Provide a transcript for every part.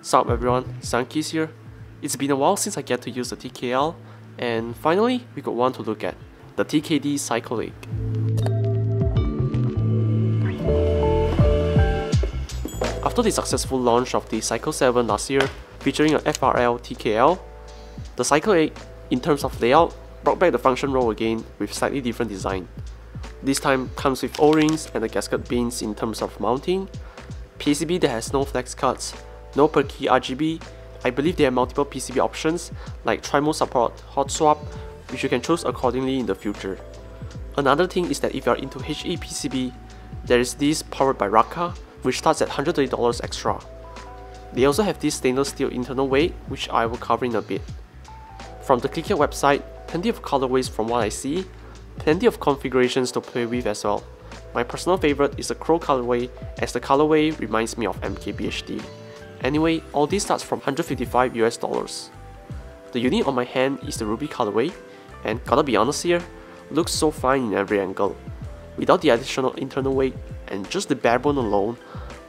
Sup everyone, Cyan here. It's been a while since I get to use the TKL, and finally we got one to look at, the TKD Cycle 8. After the successful launch of the Cycle 7 last year, featuring a FRL TKL, the Cycle 8, in terms of layout, brought back the function roll again with slightly different design. This time comes with O-rings and the gasket bins in terms of mounting, PCB that has no flex cuts, no per key RGB. I believe there are multiple PCB options like tri-mode support, hot swap, which you can choose accordingly in the future. Another thing is that if you are into HE PCB, there is this powered by Raka, which starts at $130 extra. They also have this stainless steel internal weight, which I will cover in a bit. From the ClickHear website, plenty of colorways from what I see, plenty of configurations to play with as well. My personal favorite is the Crow colorway, as the colorway reminds me of MKBHD. Anyway, all this starts from $155 US. The unit on my hand is the Ruby colorway, and gotta be honest here, looks so fine in every angle. Without the additional internal weight and just the barebone alone,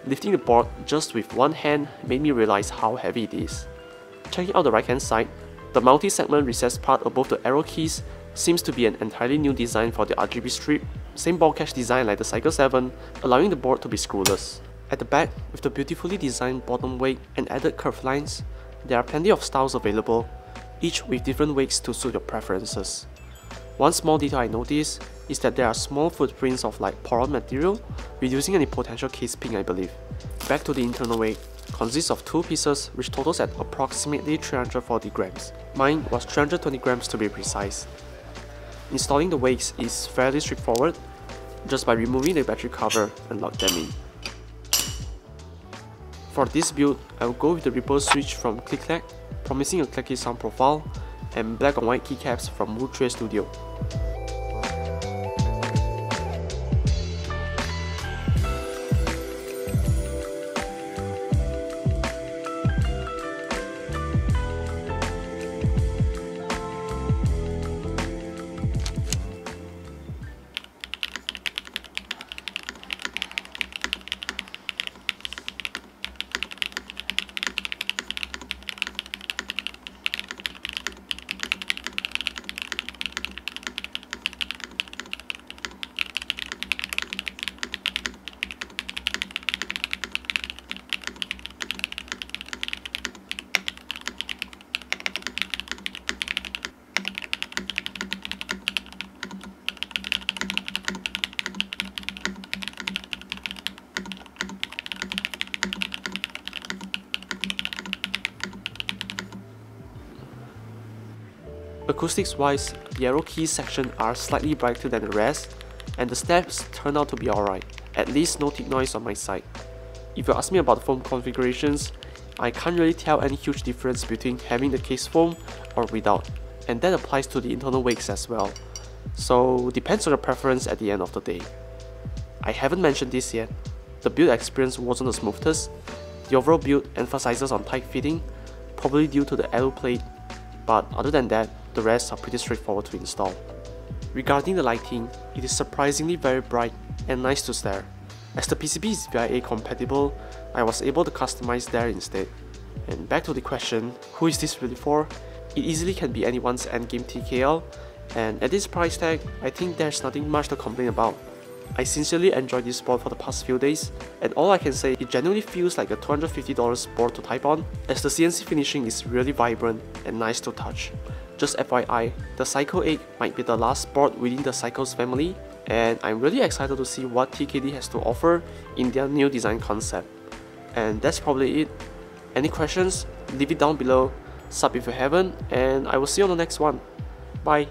lifting the board just with one hand made me realize how heavy it is. Checking out the right hand side, the multi-segment recessed part above the arrow keys seems to be an entirely new design for the RGB strip, same ball catch design like the Cycle 7, allowing the board to be screwless. At the back, with the beautifully designed bottom weight and added curved lines, there are plenty of styles available, each with different weights to suit your preferences. One small detail I noticed is that there are small footprints of like poron material, reducing any potential case ping I believe. Back to the internal weight, consists of two pieces which totals at approximately 340 grams. Mine was 320 grams to be precise. Installing the weights is fairly straightforward, just by removing the battery cover and lock them in. For this build, I will go with the ripple switch from ClickClack, promising a clacky sound profile, and black on white keycaps from Wood Studio. Acoustics wise, the arrow keys section are slightly brighter than the rest, and the steps turn out to be alright, at least no tick noise on my side. If you ask me about the foam configurations, I can't really tell any huge difference between having the case foam or without, and that applies to the internal weights as well, so depends on your preference at the end of the day. I haven't mentioned this yet, the build experience wasn't the smoothest. The overall build emphasizes on tight fitting, probably due to the alloy plate, but other than that, the rest are pretty straightforward to install. Regarding the lighting, it is surprisingly very bright and nice to stare. As the PCB is VIA compatible, I was able to customize there instead. And back to the question, who is this really for? It easily can be anyone's endgame TKL, and at this price tag, I think there's nothing much to complain about. I sincerely enjoyed this board for the past few days, and all I can say, it genuinely feels like a $250 board to type on, as the CNC finishing is really vibrant and nice to touch. Just FYI, the Cycle 8 might be the last board within the Cycles family, and I'm really excited to see what TKD has to offer in their new design concept. And that's probably it. Any questions? Leave it down below, sub if you haven't, and I will see you on the next one. Bye!